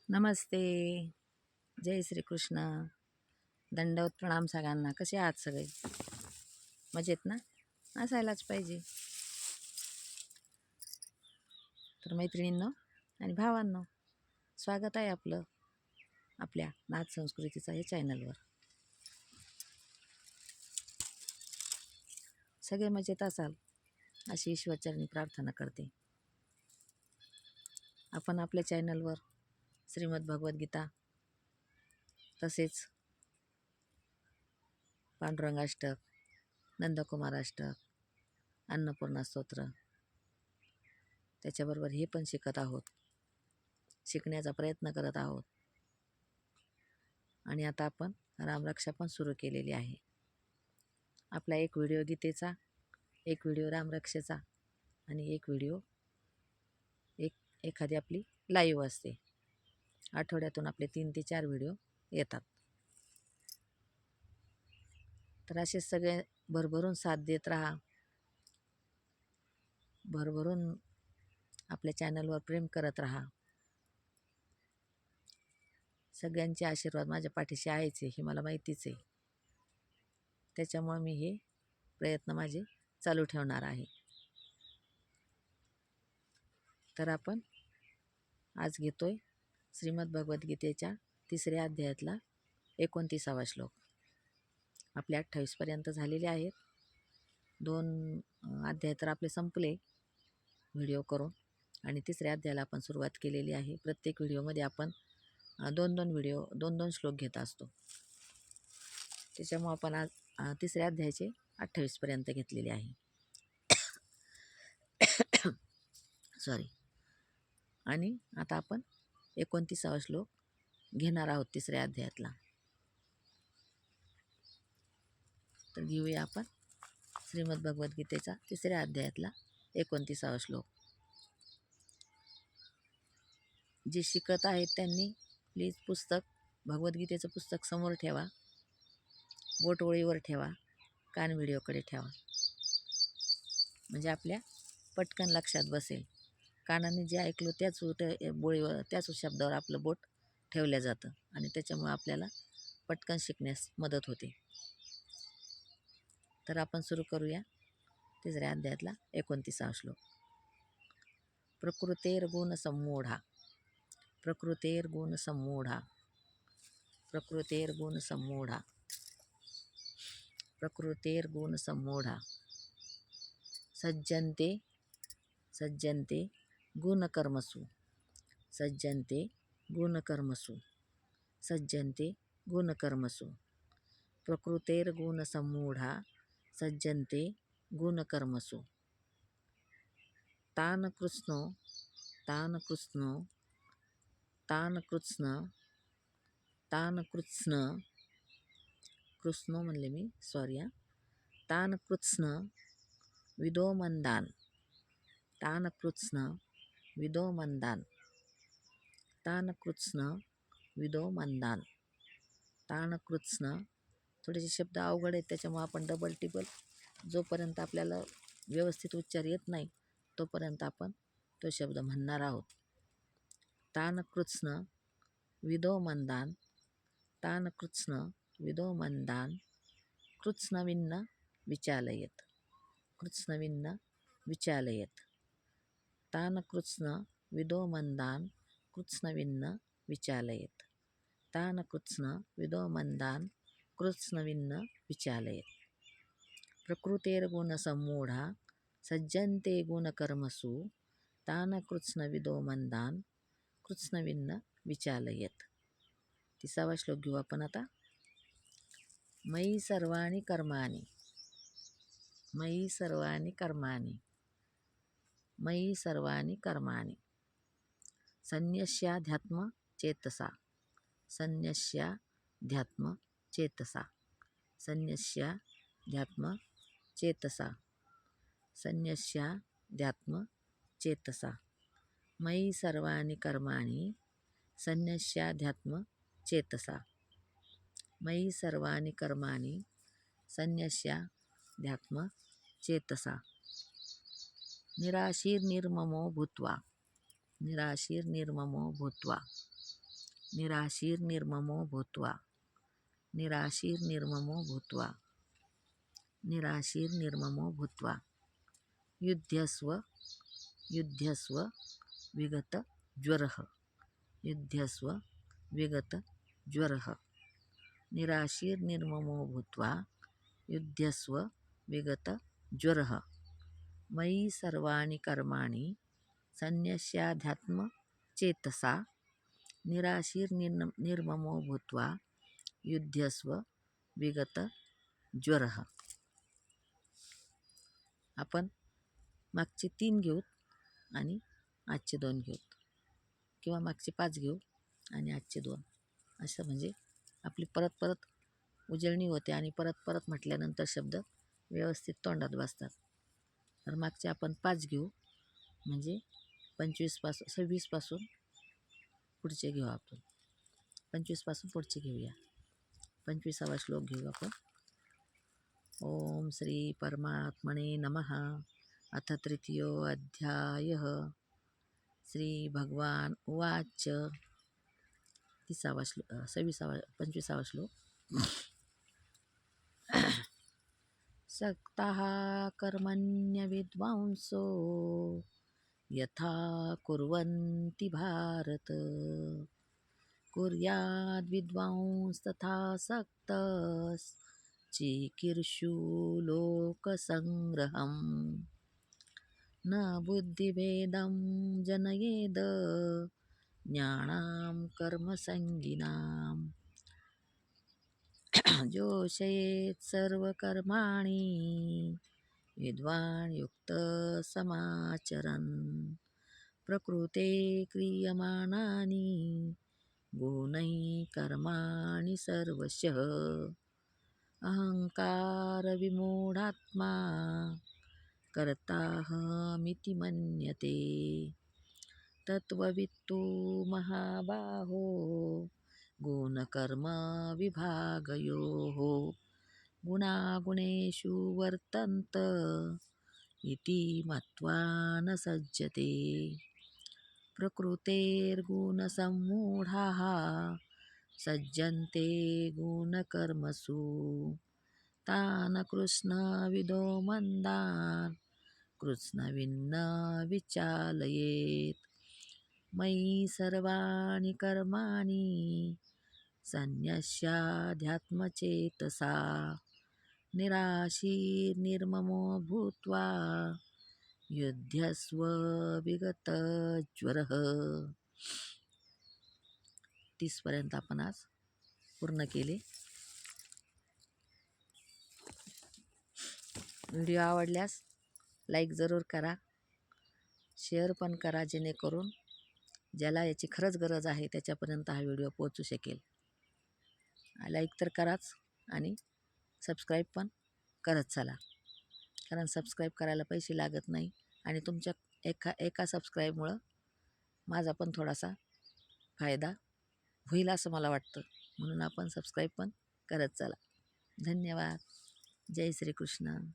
नमस्ते. जय श्रीकृष्ण. दंडवत प्रणाम सगळ्यांना. कसे आहात सगळे? मजेत ना? असायलाच पाहिजे. तर मैत्रिणींनो आणि भावांनो, स्वागत आहे आपलं आपल्या नाथ संस्कृतीचा या चॅनलवर. सगळे मजेत असाल अशी ईश्वरचरणी प्रार्थना करते. आपण आपल्या चॅनलवर श्रीमद भगवद्गीता, तसेच पांडुरंगाष्टक, नंदकुमाराष्टक, अन्नपूर्णा स्तोत्र, त्याच्याबरोबर हे पण शिकत आहोत, शिकण्याचा प्रयत्न करत आहोत. आणि आता आपण रामरक्षा पण सुरू केलेली आहे. आपला एक व्हिडिओ गीतेचा, एक व्हिडिओ रामरक्षेचा आणि एक व्हिडिओ एखादी आपली लाईव्ह असते. आठवड्यातून आपले 3 ते 4 व्हिडिओ येतात. तर असे सगळे भरभरून साथ देत राहा. भरभरून आपल्या चॅनलवर प्रेम करत राहा. सगळ्यांचे आशीर्वाद माझ्या पाठीशी आहेच हे मला माहितीच आहे. त्याच्यामुळे मी हे प्रयत्न माझे चालू ठेवणार आहे. तर आपण आज घेतोय श्रीमद भगवद्गीतेच्या 3ऱ्या अध्यायातला 29वा श्लोक. आपले 28 पर्यंत झालेले आहेत. 2 अध्याय तर आपले संपले व्हिडिओ करून आणि 3ऱ्या अध्यायाला आपण सुरुवात केलेली आहे. प्रत्येक व्हिडिओमध्ये आपण 2-2 श्लोक घेत असतो. त्याच्यामुळे आपण आज 3ऱ्या अध्यायाचे 28 पर्यंत घेतलेले आहे. सॉरी. आणि आता आपण 29वा श्लोक घेणार आहोत 3ऱ्या अध्यायातला. तर घेऊया आपण श्रीमद भगवद्गीतेचा 3ऱ्या अध्यायातला 29वा श्लोक. जे शिकत आहेत त्यांनी प्लीज भगवद्गीतेचं पुस्तक समोर ठेवा, बोटओळीवर ठेवा, कान व्हिडिओकडे ठेवा, म्हणजे आपल्या पटकन लक्षात बसेल. कानाने जे ऐकलो त्याच बोळीवर, त्याच शब्दावर आपलं बोट ठेवलं जातं आणि त्याच्यामुळे आपल्याला पटकन शिकण्यास मदत होते. तर आपण सुरू करूया 3ऱ्या अध्यायातला 29वा श्लोक. प्रकृतेर्गुणसम्मूढा, प्रकृतेर्गुणसम्मूढा, प्रकृतेर्गुणसम्मूढा, प्रकृतेर्गुणसम्मूढा, सज्जन्ते गुणकर्मसु, सज्जन्ते गुणकर्मसु, सज्जन्ते गुणकर्मसु, प्रकृतेर्गुणसम्मूढा, सज्जन्ते गुणकर्मसु. तान कृत्स्नो कृत्स्नो म्हणले मी, सॉरी. तान कृत्स्न विदो मंदान, तान कृत्स्न विदो मंदान, तान कृत्स्न विदो मंदान, तान कृत्स्न. थोडेसे शब्द अवघड आहेत, त्याच्यामुळे आपण डबल टिबल जोपर्यंत आपल्याला व्यवस्थित उच्चार येत नाही तोपर्यंत आपण तो शब्द म्हणणार आहोत. तान कृत्स्न विदो मंदान, तान कृत्स्न विदो मंदान, कृत्स्नविन्न विचालयेत, कृत्स्नविन्न विचालयेत, तान कृत्स्न विदो मंदान, कृत्स्नविन्न विचालयेत, तान कृत्स्न विदो मंदान, कृत्स्नविन्न विचालयेत. प्रकृतेर्गुणसम्मूढा, सज्जन्ते गुणकर्मसु, तान कृत्स्न विदो मंदान, कृत्स्नविन्न विचालयेत. 30वा श्लोक घेऊ आपण आता. मयि सर्वाणि कर्माणि, मयि सर्वाणि कर्माणि, मयि सर्वाणि कर्माणि, संन्यस्याध्यात्म चेतसा, संन्यस्याध्यात्म चेतसा, संन्यस्याध्यात्म चेतसा, संन्यस्याध्यात्म चेतसा. मयि सर्वाणि कर्माणि संन्यस्याध्यात्म चेतसा, मयि सर्वाणि कर्माणि संन्यस्याध्यात्म चेतसा. निराशीर्निर्ममो भूत्वा, निराशीर्निर्ममो भूत्वा, निराशीर्निर्ममो भूत्वा, निराशीर्निर्ममो भूत्वा, निराशीर्निर्ममो भूत्वा, युध्यस्व, युध्यस्व विगतज्वरः, युध्यस्व विगतज्वरः, निराशीर्निर्ममो भूत्वा, युध्यस्व विगतज्वरः, मयि सर्वाणि कर्माणि संन्यस्याध्यात्मचेतसा, निराशीर्निर्ममो भूत्वा, युध्यस्व विगतज्वरः. आपण मागचे 3 घेऊ आणि आजचे 2 घेऊ, किंवा मागचे 5 घेऊ आणि आजचे 2. असं म्हणजे आपली परत परत उजळणी होते आणि परत परत म्हटल्यानंतर शब्द व्यवस्थित तोंडात बसतात. तर मागचे आपण 5 घेऊ, म्हणजे 26 पासून पुढचे घेऊ आपण. 25 पासून पुढचे घेऊया. 25वा श्लोक घेऊ आपण. ओम श्री परमात्मने नमः. अथ तृतीयोऽध्यायः. श्री भगवान उवाच. 25वा श्लोक. सक्तः कर्मण्यविद्वांसो यथा कुर्वन्ति भारत, कुर्याद्विद्वांस्तथा सक्तश्चिकीर्षु लोकसंग्रहम्. न बुद्धिभेदं जनयेद ज्ञानां कर्मसंगिनाम्. जोषयेत् सर्वकर्माणि विद्वान् युक्तसमाचरन्. प्रकृते क्रियमाणानि गुणैः कर्माणि सर्वशः. अहङ्कारविमूढात्मा कर्ताहमिति मन्यते. तत्त्ववित्तु महाबाहो गुणकर्मविभागयोः. गुणागुणेषु वर्तन्त इति मत्वा न सज्जते. प्रकृतेर्गुणसम्मूढाः सज्जन्ते गुणकर्मसु. तान् कृष्णविदो मन्दान् कृत्स्नविन्न विचालयेत्. मयि सर्वाणि कर्माणि संन्यस्याध्यात्मचेतसा, निराशीर्निर्ममो भूत्वा युध्यस्व विगतज्वरः. 30 पर्यंत आपण आज पूर्ण केले. व्हिडिओ आवडल्यास लाईक जरूर करा, शेअर पण करा, जेणेकरून ज्याला याची खरंच गरज आहे त्याच्यापर्यंत हा व्हिडिओ पोहोचू शकेल. लाईक तर कराच आणि सबस्क्राईब पण करत चला, कारण सबस्क्राईब करायला पैसे लागत नाही आणि तुमच्या एका सबस्क्राईबमुळं माझा पण थोडासा फायदा होईल असं मला वाटतं. म्हणून आपण सबस्क्राईब पण करत चला. धन्यवाद. जय श्री कृष्ण.